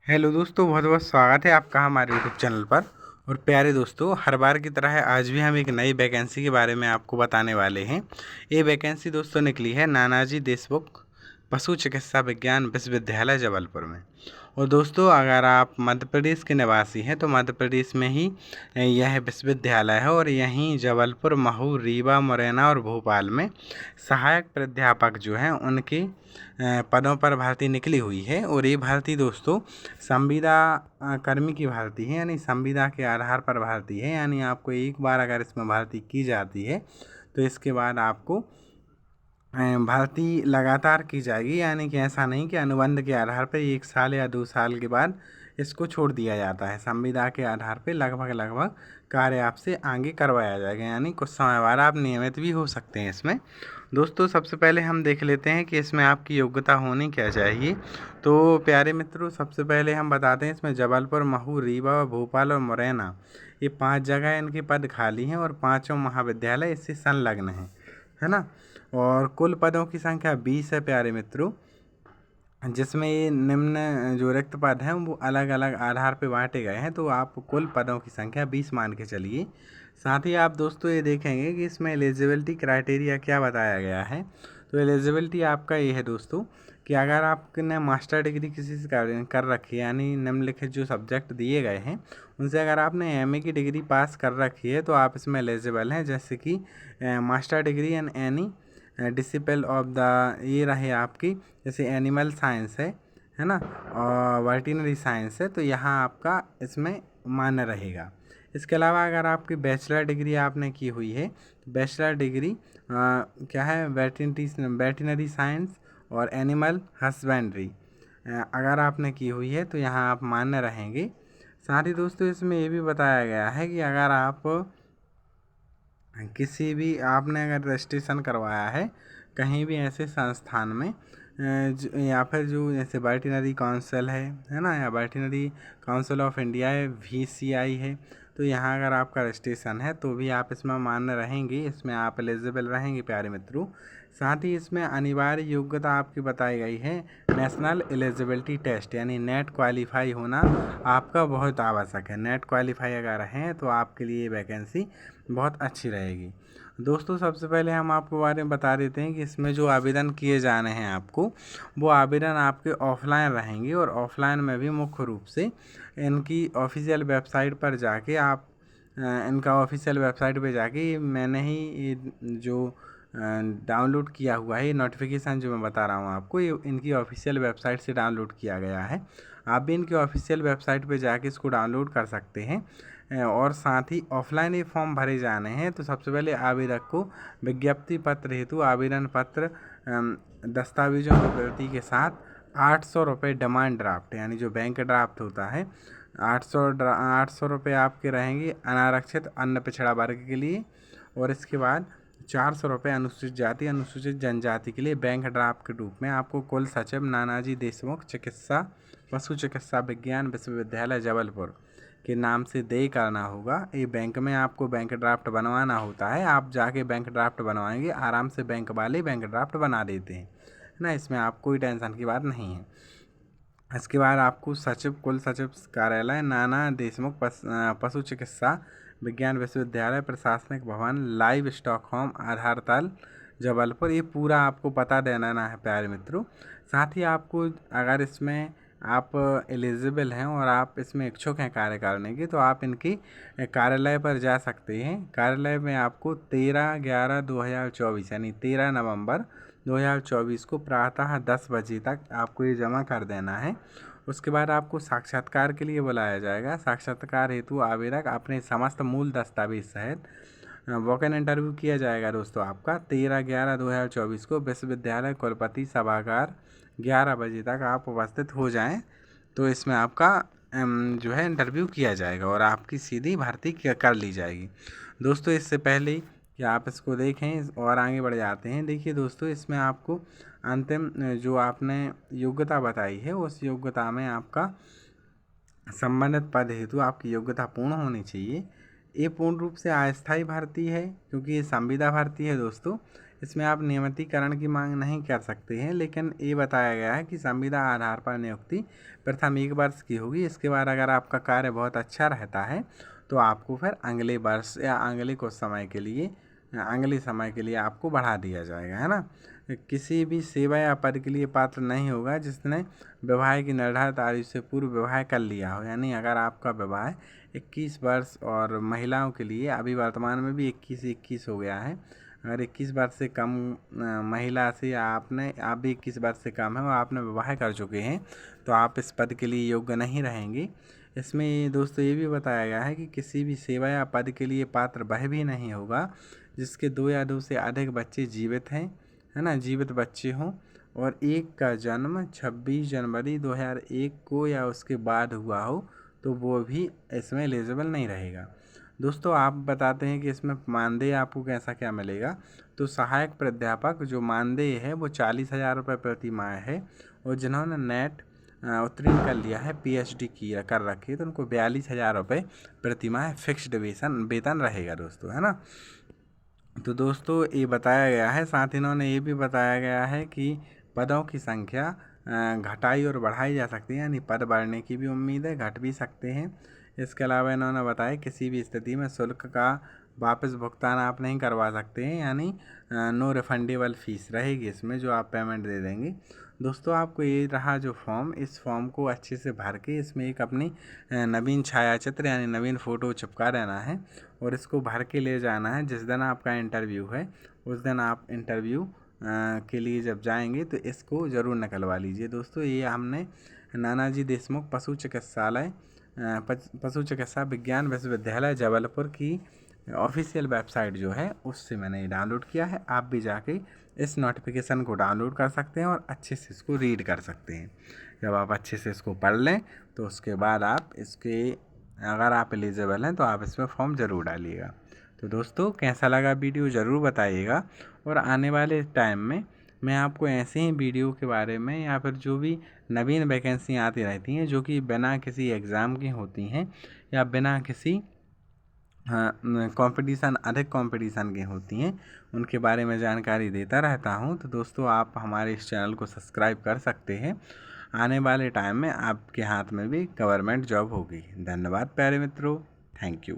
Hello दोस्तों, बहुत बहुत स्वागत है आपका हमारे यूट्यूब चैनल पर। और प्यारे दोस्तों, हर बार की तरह आज भी हम एक नई वैकेंसी के बारे में आपको बताने वाले हैं। ये वैकेंसी दोस्तों निकली है नानाजी देशमुख पशु चिकित्सा विज्ञान विश्वविद्यालय जबलपुर में। और दोस्तों, अगर आप मध्य प्रदेश के निवासी हैं तो मध्य प्रदेश में ही यह विश्वविद्यालय है और यहीं जबलपुर, महू, रीवा, मुरैना और भोपाल में सहायक प्राध्यापक जो हैं उनके पदों पर भर्ती निकली हुई है। और ये भर्ती दोस्तों संविदा कर्मी की भर्ती है, यानी संविदा के आधार पर भर्ती है। यानी आपको एक बार अगर इसमें भर्ती की जाती है तो इसके बाद आपको भर्ती लगातार की जाएगी। यानी कि ऐसा नहीं कि अनुबंध के आधार पर 1 साल या 2 साल के बाद इसको छोड़ दिया जाता है। संविदा के आधार पर लगभग कार्य आपसे आगे करवाया जाएगा, यानी कुछ समय बाद आप नियमित भी हो सकते हैं इसमें। दोस्तों, सबसे पहले हम देख लेते हैं कि इसमें आपकी योग्यता होनी क्या चाहिए। तो प्यारे मित्रों, सबसे पहले हम बताते हैं इसमें जबलपुर, महू, रीवा, भोपाल और मुरैना, ये 5 जगह इनके पद खाली हैं और 5 महाविद्यालय इससे संलग्न हैं, है ना। और कुल पदों की संख्या 20 है प्यारे मित्रों, जिसमें ये निम्न जो रिक्त पद हैं वो अलग अलग आधार पे बांटे गए हैं। तो आप कुल पदों की संख्या 20 मान के चलिए। साथ ही आप दोस्तों ये देखेंगे कि इसमें एलिजिबिलिटी क्राइटेरिया क्या बताया गया है। तो एलिजिबिलिटी आपका ये है दोस्तों कि अगर आपने मास्टर डिग्री किसी से कर रखी है, यानी निम्नलिखित जो सब्जेक्ट दिए गए हैं उनसे अगर आपने एमए की डिग्री पास कर रखी है तो आप इसमें एलिजिबल हैं। जैसे कि master degree in any disciple of the, ये रहे आपकी, जैसे एनिमल साइंस है ना, और वेटरनरी साइंस है, तो यहाँ आपका इसमें मान्य रहेगा। इसके अलावा अगर आपकी बैचलर डिग्री आपने की हुई है तो बैचलर डिग्री क्या है, वेटरनरी साइंस और एनिमल हस्बेंड्री अगर आपने की हुई है तो यहाँ आप मान्य रहेंगे। साथ ही दोस्तों इसमें ये भी बताया गया है कि अगर आप किसी भी आपने अगर रजिस्ट्रेशन करवाया है कहीं भी ऐसे संस्थान में या फिर जो जैसे वेटरनरी काउंसिल है ना, या वेटरनरी काउंसिल ऑफ इंडिया है, VCI है, तो यहाँ अगर आपका रजिस्ट्रेशन है तो भी आप इसमें मान्य रहेंगे, इसमें आप एलिजिबल रहेंगे प्यारे मित्रों। साथ ही इसमें अनिवार्य योग्यता आपकी बताई गई है नेशनल एलिजिबिलिटी टेस्ट, यानी नेट क्वालिफाई होना आपका बहुत आवश्यक है। नेट क्वालिफाई अगर हैं तो आपके लिए वैकेंसी बहुत अच्छी रहेगी। दोस्तों, सबसे पहले हम आपको बारे में बता देते हैं कि इसमें जो आवेदन किए जाने हैं आपको, वो आवेदन आपके ऑफलाइन रहेंगे। और ऑफलाइन में भी मुख्य रूप से इनकी ऑफिशियल वेबसाइट पर जाके आप इनका ऑफिशियल वेबसाइट पे जाके मैंने ही ये जो डाउनलोड किया हुआ है, ये नोटिफिकेशन जो मैं बता रहा हूँ आपको, ये इनकी ऑफिशियल वेबसाइट से डाउनलोड किया गया है। आप भी इनकी ऑफिशियल वेबसाइट पे जाके इसको डाउनलोड कर सकते हैं। और साथ ही ऑफलाइन ये फॉर्म भरे जाने हैं। तो सबसे पहले आवेदक को विज्ञप्ति पत्र हेतु आवेदन पत्र दस्तावेजों की प्रति के साथ 800 रुपये डिमांड ड्राफ्ट, यानी जो बैंक ड्राफ्ट होता है, 800 रुपये आपके रहेंगे अनारक्षित अन्य पिछड़ा वर्ग के लिए। और इसके बाद 400 रुपये अनुसूचित जाति अनुसूचित जनजाति के लिए बैंक ड्राफ्ट के रूप में आपको कुल सचिव नानाजी देशमुख पशु चिकित्सा विज्ञान विश्वविद्यालय जबलपुर के नाम से देय करना होगा। ये बैंक में आपको बैंक ड्राफ्ट बनवाना होता है। आप जाके बैंक ड्राफ्ट बनवाएंगे, आराम से बैंक वाले बैंक ड्राफ्ट बना देते हैं ना, इसमें आप कोई टेंशन की बात नहीं है। इसके बाद आपको कुल सचिव कार्यालय नाना देशमुख पशु चिकित्सा विज्ञान विश्वविद्यालय प्रशासनिक भवन लाइव स्टॉकहोम आधारताल जबलपुर, ये पूरा आपको पता देना है प्यारे मित्रों। साथ ही आपको अगर इसमें आप एलिजिबल हैं और आप इसमें इच्छुक हैं कार्य करने की, तो आप इनकी कार्यालय पर जा सकते हैं। कार्यालय में आपको 13/11/2024 यानी 13 नवंबर 2024 को प्रातः 10 बजे तक आपको ये जमा कर देना है। उसके बाद आपको साक्षात्कार के लिए बुलाया जाएगा। साक्षात्कार हेतु आवेदक अपने समस्त मूल दस्तावेज सहित वॉक इन इंटरव्यू किया जाएगा दोस्तों आपका 13/11/2024 को विश्वविद्यालय कुलपति सभागार 11 बजे तक आप उपस्थित हो जाएं। तो इसमें आपका जो है इंटरव्यू किया जाएगा और आपकी सीधी भर्ती कर ली जाएगी। दोस्तों, इससे पहले कि आप इसको देखें और आगे बढ़ जाते हैं, देखिए दोस्तों, इसमें आपको अंतिम जो आपने योग्यता बताई है उस योग्यता में आपका संबंधित पद हेतु आपकी योग्यता पूर्ण होनी चाहिए। ये पूर्ण रूप से अस्थायी भर्ती है क्योंकि ये संविदा भर्ती है दोस्तों। इसमें आप नियमितीकरण की मांग नहीं कर सकते हैं, लेकिन ये बताया गया है कि संविदा आधार पर नियुक्ति प्रथम 1 वर्ष की होगी। इसके बाद अगर आपका कार्य बहुत अच्छा रहता है तो आपको फिर अगले वर्ष या अगले कुछ समय के लिए आपको बढ़ा दिया जाएगा, है ना। किसी भी सेवा या पद के लिए पात्र नहीं होगा जिसने विवाह की निर्धारित आयु से पूर्व विवाह कर लिया हो। यानी अगर आपका विवाह 21 वर्ष और महिलाओं के लिए अभी वर्तमान में भी 21 हो गया है, अगर 21 वर्ष से कम महिला से आप भी 21 वर्ष से कम है और आपने विवाह कर चुके हैं तो आप इस पद के लिए योग्य नहीं रहेंगे। इसमें दोस्तों ये भी बताया गया है कि किसी भी सेवा या पद के लिए पात्र वह भी नहीं होगा जिसके 2 या 2 से अधिक बच्चे जीवित हैं, है ना, जीवित बच्चे हों और एक का जन्म 26 जनवरी 2001 को या उसके बाद हुआ हो तो वो भी इसमें एलिजिबल नहीं रहेगा। दोस्तों आप बताते हैं कि इसमें मानदेय आपको कैसा क्या मिलेगा। तो सहायक प्राध्यापक जो मानदेय है वो 40,000 रुपये प्रति माह है, और जिन्होंने नेट उत्तीर्ण कर लिया है, PhD कर रखी है, तो उनको 42,000 रुपये प्रति माह फिक्स्ड वेतन रहेगा दोस्तों, है ना। तो दोस्तों ये बताया गया है, साथ ही इन्होंने ये भी बताया गया है कि पदों की संख्या घटाई और बढ़ाई जा सकती है, यानी पद बढ़ने की भी उम्मीद है, घट भी सकते हैं। इसके अलावा इन्होंने बताया किसी भी स्थिति में शुल्क का वापस भुगतान आप नहीं करवा सकते हैं, यानी नो रिफंडेबल फ़ीस रहेगी इसमें जो आप पेमेंट दे देंगे। दोस्तों आपको ये रहा जो फॉर्म, इस फॉर्म को अच्छे से भर के इसमें एक अपनी नवीन छायाचित्र यानी नवीन फ़ोटो चिपका देना है और इसको भर के ले जाना है। जिस दिन आपका इंटरव्यू है उस दिन आप इंटरव्यू के लिए जब जाएंगे तो इसको ज़रूर निकलवा लीजिए। दोस्तों ये हमने नानाजी देशमुख पशु चिकित्सा विज्ञान विश्वविद्यालय जबलपुर की ऑफिशियल वेबसाइट जो है उससे मैंने ये डाउनलोड किया है। आप भी जाके इस नोटिफिकेशन को डाउनलोड कर सकते हैं और अच्छे से इसको रीड कर सकते हैं। जब आप अच्छे से इसको पढ़ लें तो उसके बाद आप अगर आप एलिजिबल हैं तो आप इसमें फॉर्म ज़रूर डालिएगा। तो दोस्तों कैसा लगा वीडियो ज़रूर बताइएगा, और आने वाले टाइम में मैं आपको ऐसे ही वीडियो के बारे में या फिर जो भी नवीन वैकेंसी आती रहती हैं जो कि बिना किसी एग्ज़ाम की होती हैं या बिना किसी अधिक कंपटीशन की होती हैं, उनके बारे में जानकारी देता रहता हूं। तो दोस्तों आप हमारे इस चैनल को सब्सक्राइब कर सकते हैं। आने वाले टाइम में आपके हाथ में भी गवर्नमेंट जॉब होगी। धन्यवाद प्यारे मित्रों, थैंक यू।